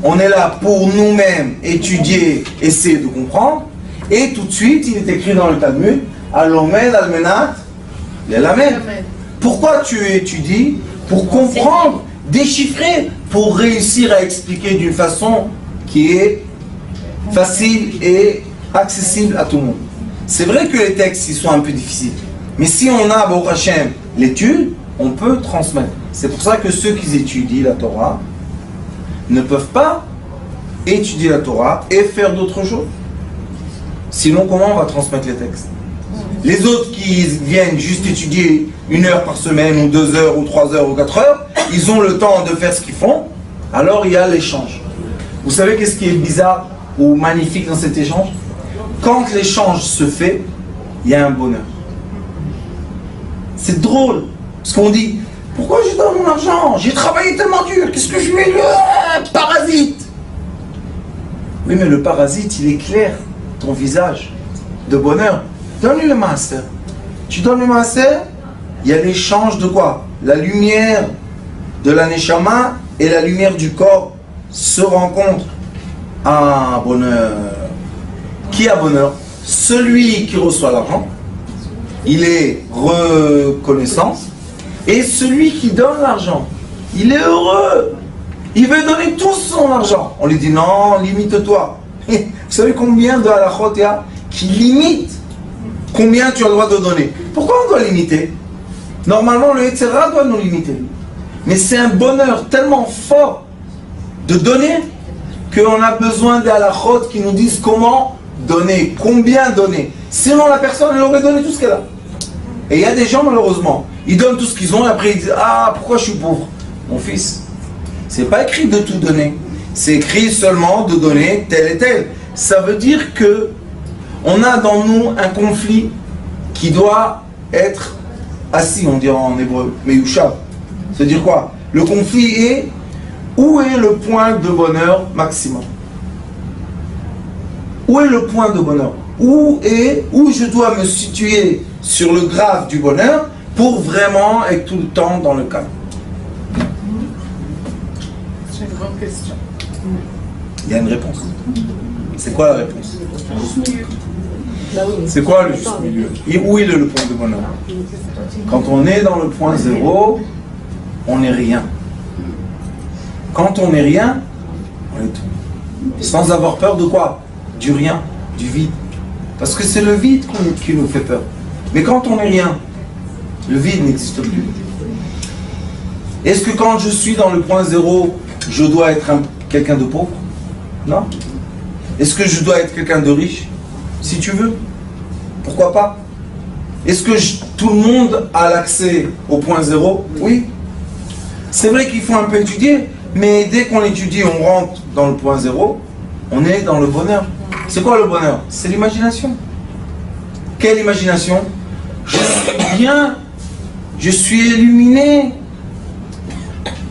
On est là pour nous-mêmes étudier, essayer de comprendre. Et tout de suite, il est écrit dans le Talmud, Alomed almenat l'elamed. Pourquoi tu étudies? Pour comprendre, déchiffrer, pour réussir à expliquer d'une façon qui est facile et accessible à tout le monde. C'est vrai que les textes ils sont un peu difficiles, mais si on a Baruch Hashem l'étude, on peut transmettre. C'est pour ça que ceux qui étudient la Torah ne peuvent pas étudier la Torah et faire d'autres choses. Sinon, comment on va transmettre les textes? Les autres qui viennent juste étudier 1 heure par semaine, ou 2 heures, ou 3 heures, ou 4 heures, ils ont le temps de faire ce qu'ils font, alors il y a l'échange. Vous savez qu'est-ce qui est bizarre ou magnifique dans cet échange? quand l'échange se fait, il y a un bonheur. C'est drôle, parce qu'on dit, pourquoi je donne mon argent? J'ai travaillé tellement dur, qu'est-ce que je vais le parasite? Oui, mais le parasite, il éclaire ton visage de bonheur. Donne-lui le master. Tu donnes le master, il y a l'échange de quoi? La lumière de la neshama et la lumière du corps se rencontrent. Ah, bonheur. Qui a bonheur? Celui qui reçoit l'argent, il est reconnaissant. Et celui qui donne l'argent, il est heureux. Il veut donner tout son argent. On lui dit non, limite-toi. Vous savez combien de halachot il y a qui limitent combien tu as le droit de donner? Pourquoi on doit limiter? Normalement, le Yetzirah doit nous limiter. Mais c'est un bonheur tellement fort de donner qu'on a besoin des halachot qui nous disent comment donner, combien donner. Sinon, la personne, elle aurait donné tout ce qu'elle a. Et il y a des gens, malheureusement, ils donnent tout ce qu'ils ont et après ils disent ah, pourquoi je suis pauvre? Mon fils, c'est pas écrit de tout donner. C'est écrit seulement de donner tel et tel. Ça veut dire que on a dans nous un conflit qui doit être assis, on dirait en hébreu, meyushav. C'est-à-dire quoi? Le conflit est où est le point de bonheur maximum? Où est le point de bonheur? Où je dois me situer sur le graphe du bonheur pour vraiment être tout le temps dans le calme? C'est une grande question. Il y a une réponse. C'est quoi la réponse? C'est quoi le juste milieu? Et où est le point de bonheur? Quand on est dans le point zéro, on n'est rien. Quand on n'est rien, on est tout. Sans avoir peur de quoi? Du rien, du vide. Parce que c'est le vide qui nous fait peur. Mais quand on n'est rien, le vide n'existe plus. Est-ce que quand je suis dans le point zéro, je dois être quelqu'un de pauvre? Non. Est-ce que je dois être quelqu'un de riche? Si tu veux. Pourquoi pas? Est-ce que tout le monde a l'accès au point zéro? Oui. C'est vrai qu'il faut un peu étudier, mais dès qu'on étudie, on rentre dans le point zéro, on est dans le bonheur. C'est quoi le bonheur? C'est l'imagination. Quelle imagination? Je suis bien, je suis illuminé.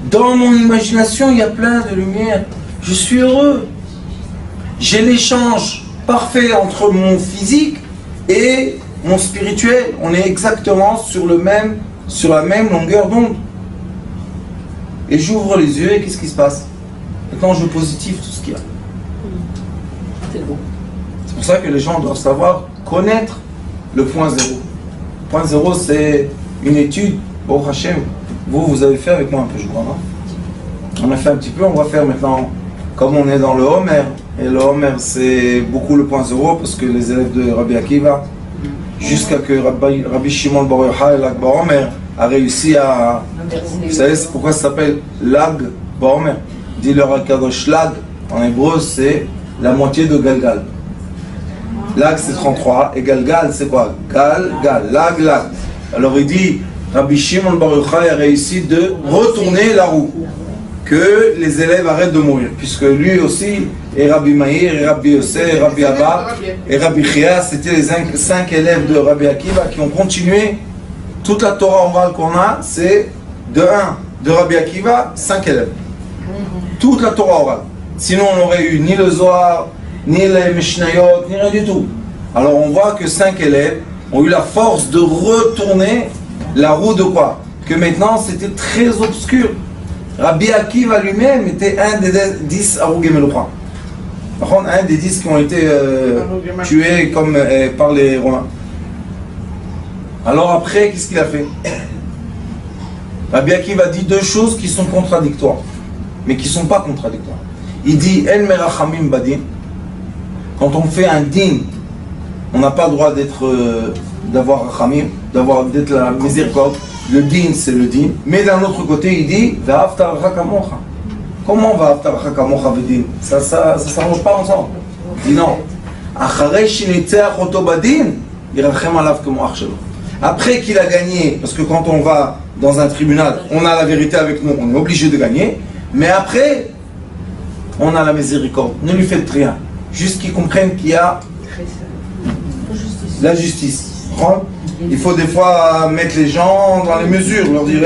Dans mon imagination, il y a plein de lumière. Je suis heureux. J'ai l'échange parfait entre mon physique et mon spirituel. On est exactement sur la même longueur d'onde. Et j'ouvre les yeux et qu'est-ce qui se passe? Maintenant, je positive tout ce qu'il y a. C'est bon. C'est pour ça que les gens doivent savoir connaître le point zéro. Le point zéro, c'est une étude. Bon, Hachem, vous avez fait avec moi un peu, je crois, non? On a fait un petit peu, on va faire maintenant, comme on est dans le Homer. Et le Homer, c'est beaucoup le point zéro parce que les élèves de Rabbi Akiva, jusqu'à que Rabbi Shimon Bar Yochai, l'Ag Homer, a réussi à... Vous savez pourquoi ça s'appelle Lag Homer? Dit le Rakadosh Lag, en hébreu, c'est la moitié de Galgal. Lag, c'est 33, et Galgal, c'est quoi? Gal, Lag. Alors il dit, Rabbi Shimon Bar Yochai a réussi de retourner la roue. Que les élèves arrêtent de mourir, puisque lui aussi, et Rabbi Meir, et Rabbi Yossé, et Rabbi Abba, et Rabbi Chia, c'était les 5 élèves de Rabbi Akiva qui ont continué. Toute la Torah orale qu'on a, c'est de 1 de Rabbi Akiva, 5 élèves. Toute la Torah orale. Sinon, on n'aurait eu ni le Zohar, ni les Mishnayot, ni rien du tout. Alors, on voit que 5 élèves ont eu la force de retourner la roue de quoi? Que maintenant, c'était très obscur. Rabbi Akiva lui-même était un des 10 Arugé Meloucha. Par contre, un des 10 qui ont été tués comme, par les Romains. Alors après, qu'est-ce qu'il a fait? Rabbi Akiva dit deux choses qui sont contradictoires, mais qui ne sont pas contradictoires. Il dit El Merachamim Badin. Quand on fait un din, on n'a pas le droit d'avoir Rachamim, d'être la miséricorde. Le din, c'est le din. Mais d'un autre côté, il dit Va'afta Rakamocha. Comment Va'afta Rakamocha vedin? Ça s'arrange pas ensemble. Il dit non. Acharei shinitzeach oto badin, yirachem alav kemo ach shelo. Après qu'il a gagné, parce que quand on va dans un tribunal, on a la vérité avec nous, on est obligé de gagner. Mais après, on a la miséricorde. Ne lui faites rien. Juste qu'il comprenne qu'il y a la justice. Il faut des fois mettre les gens dans les mesures, leur dire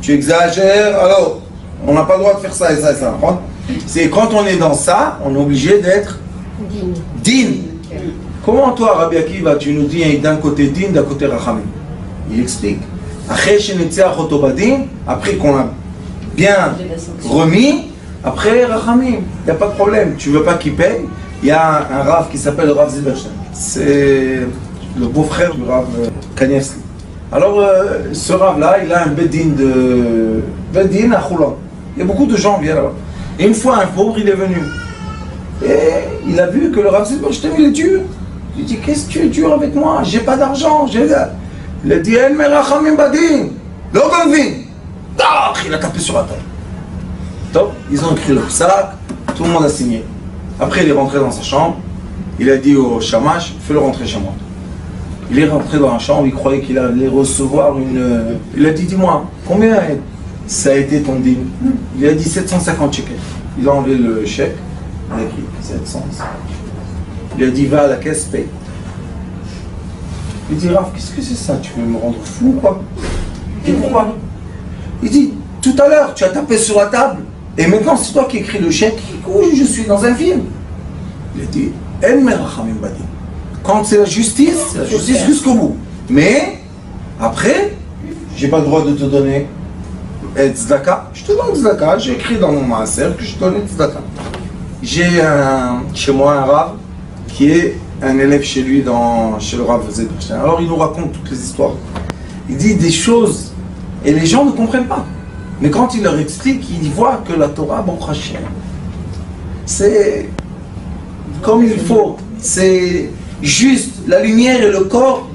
tu exagères, alors on n'a pas le droit de faire ça et ça et ça. C'est quand on est dans ça, on est obligé d'être digne. Comment toi, Rabbi Akiva, tu nous dis d'un côté digne, d'un côté rachamim? Il explique. Après qu'on a bien remis, après rachamim, il n'y a pas de problème. Tu ne veux pas qu'il paye? Il y a un Rav qui s'appelle le Rav Zilberstein. C'est le beau-frère du Rav Kanievski. Alors, ce Rav-là, il a un Bedin à Choulan. Il y a beaucoup de gens qui viennent là-bas. Et une fois, un pauvre, il est venu. Et il a vu que le Rav Zilberstein, il est dur. Il dit, qu'est-ce que tu es dur avec moi? J'ai pas d'argent. Il a dit, El merachamim badin. L'Obanvin. Il a tapé sur la table. Top, ils ont écrit le sac, tout le monde a signé. Après, il est rentré dans sa chambre. Il a dit au shamash, fais-le rentrer chez moi. Il est rentré dans la chambre, il croyait qu'il allait recevoir une... Il a dit, dis-moi, combien ça a été ton dîme? Il a dit 750 shekels. Il a enlevé le chèque, il a écrit 700. Il a dit, va à la caisse, paye. Il dit, Raph, qu'est-ce que c'est ça? Tu veux me rendre fou ou quoi? Et pourquoi? Il dit, tout à l'heure, tu as tapé sur la table, et maintenant c'est toi qui écris le chèque. Oui, je suis dans un film. Il a dit, quand c'est la justice jusqu'au bout. Mais, après, j'ai pas le droit de te donner tzedaka. Je te donne tzedaka, j'ai écrit dans mon maaser que je te donne tzedaka. J'ai chez moi un Rav qui est un élève chez lui, chez le Rav Zilberstein. Alors il nous raconte toutes les histoires. Il dit des choses, et les gens ne comprennent pas. Mais quand il leur explique, ils voient que la Torah, bon Hashem, c'est comme il faut. C'est juste, la lumière et le corps,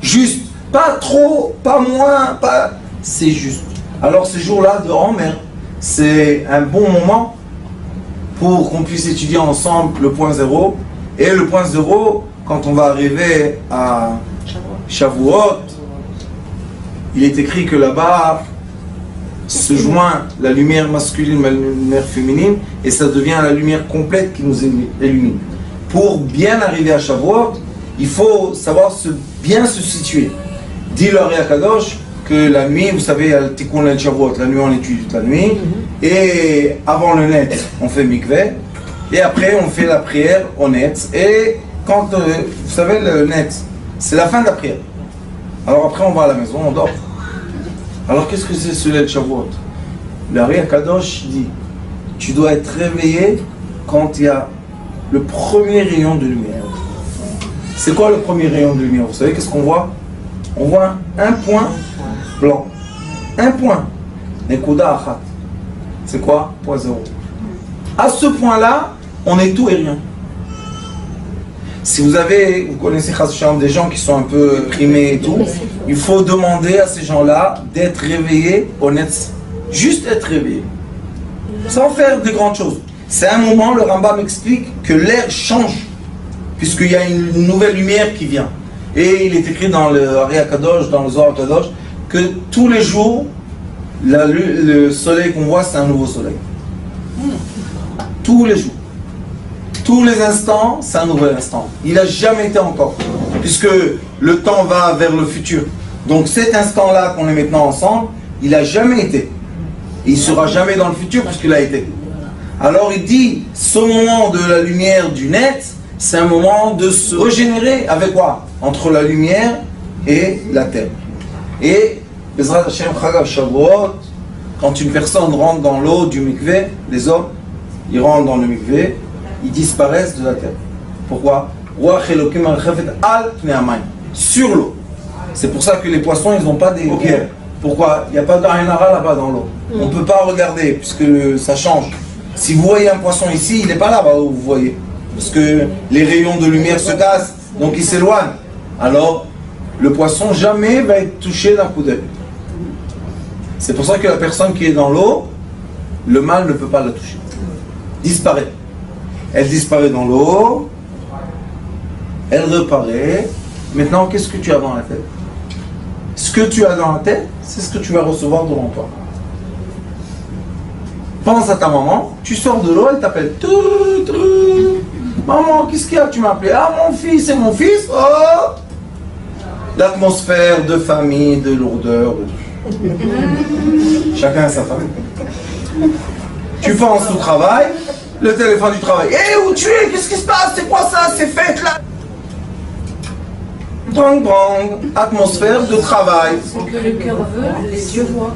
juste. Pas trop, pas moins, pas... C'est juste. Alors ce jour-là de Homer, c'est un bon moment pour qu'on puisse étudier ensemble le point zéro. Et le point zéro, quand on va arriver à Shavuot, il est écrit que là-bas se joint la lumière masculine et la lumière féminine, et ça devient la lumière complète qui nous illumine. Pour bien arriver à Shavuot, il faut savoir bien se situer. Dit le Ari Akadosh que la nuit, vous savez, il y a le Tikkun el Shavuot, la nuit on étudie toute la nuit, et avant le net, on fait mikveh, et après on fait la prière au net, et quand, vous savez, le net, c'est la fin de la prière. Alors après on va à la maison, on dort. Alors qu'est-ce que c'est ce Leil Shavuot? Le Ari Akadosh dit, tu dois être réveillé quand il y a le premier rayon de lumière. C'est quoi le premier rayon de lumière? Vous savez qu'est-ce qu'on voit? On voit un point blanc. Un point. Nekuda achat. C'est quoi? Point zéro. À ce point-là, on est tout et rien. Si vous connaissez des gens qui sont un peu primés et tout, il faut demander à ces gens-là d'être réveillés, honnêtes, juste être réveillés, sans faire de grandes choses. C'est un moment, le Rambam explique que l'air change, puisqu'il y a une nouvelle lumière qui vient. Et il est écrit dans le Ari Akadosh, dans le Zohar Akadosh, que tous les jours, le soleil qu'on voit, c'est un nouveau soleil. Tous les jours. Tous les instants, c'est un nouvel instant. Il n'a jamais été encore. Puisque le temps va vers le futur. Donc cet instant-là qu'on est maintenant ensemble, il n'a jamais été. Et il ne sera jamais dans le futur puisqu'il a été. Alors il dit, ce moment de la lumière du net, c'est un moment de se régénérer avec quoi? Entre la lumière et la terre. Et, Bezrat Hashem Chagav Shavuot, quand une personne rentre dans l'eau du mikveh, les hommes, ils rentrent dans le mikveh, ils disparaissent de la terre. Pourquoi? Sur l'eau. C'est pour ça que les poissons, ils n'ont pas des pierres. Pourquoi? Il n'y a pas d'Aïnara là-bas dans l'eau. On ne peut pas regarder, puisque ça change. Si vous voyez un poisson ici, il n'est pas là-bas où vous voyez. Parce que les rayons de lumière se cassent, donc il s'éloigne. Alors, le poisson jamais va être touché d'un coup d'œil. C'est pour ça que la personne qui est dans l'eau, le mal ne peut pas la toucher. Disparaît. Elle disparaît dans l'eau, elle reparaît. Maintenant, qu'est-ce que tu as dans la tête? Ce que tu as dans la tête, c'est ce que tu vas recevoir devant toi. Pense à ta maman, tu sors de l'eau, elle t'appelle. Maman, qu'est-ce qu'il y a? Tu m'as appelé? Ah, mon fils, c'est mon fils? Oh! L'atmosphère de famille, de lourdeur. Chacun a sa famille. Tu penses au travail, le téléphone du travail. Hé, où tu es? Qu'est-ce qui se passe? C'est quoi ça? C'est fête là? Drang, drang. Atmosphère de travail. Ce que le cœur veut, les yeux voient.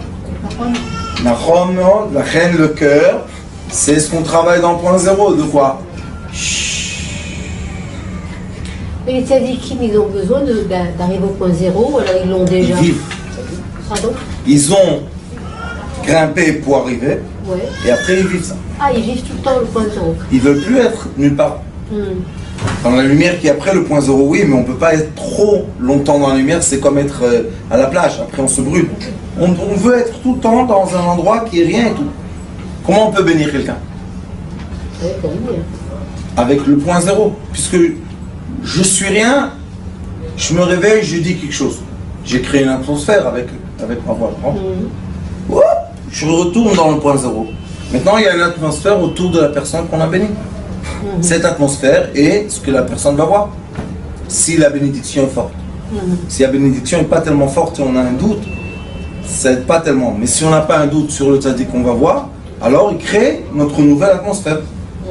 Nachon, non, la reine, le cœur, c'est ce qu'on travaille dans le point zéro. De quoi? Mais les tzadikim, ils ont besoin d'arriver au point zéro, ou alors ils l'ont Ils déjà. vivent. Pardon? Ils ont grimpé pour arriver, Ouais. et après ils vivent ça. Ah, ils vivent tout le temps le point zéro. Ils ne veulent plus être nulle part. Dans la lumière qui est après le point zéro, oui, mais on ne peut pas être trop longtemps dans la lumière, c'est comme être à la plage, après on se brûle. On veut être tout le temps dans un endroit qui est rien et tout. Comment on peut bénir quelqu'un? Avec la lumière. Avec le point zéro. Puisque je suis rien, je me réveille, je dis quelque chose. J'ai créé une atmosphère avec ma voix. Oup, je retourne dans le point zéro. Maintenant, il y a une atmosphère autour de la personne qu'on a bénie. Cette atmosphère est ce que la personne va voir. Si la bénédiction est forte. Si la bénédiction n'est pas tellement forte et on a un doute, ça n'aide pas tellement. Mais si on n'a pas un doute sur le tzaddik qu'on va voir, alors il crée notre nouvelle atmosphère.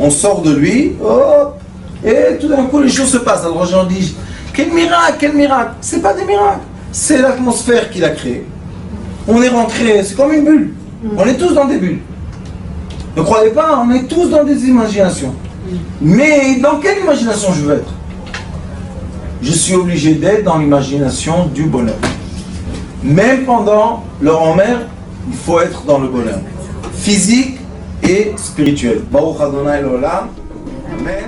On sort de lui, hop, et tout d'un coup les choses se passent. Alors les gens disent, quel miracle, quel miracle. C'est pas des miracles, c'est l'atmosphère qu'il a créée. On est rentré, c'est comme une bulle. On est tous dans des bulles. Ne croyez pas, on est tous dans des imaginations. Mais dans quelle imagination je veux être? Je suis obligé d'être dans l'imagination du bonheur. Même pendant leur en-mer, il faut être dans le bonheur. Physique et spirituel. Baruch Adonai l'Olam. Amen.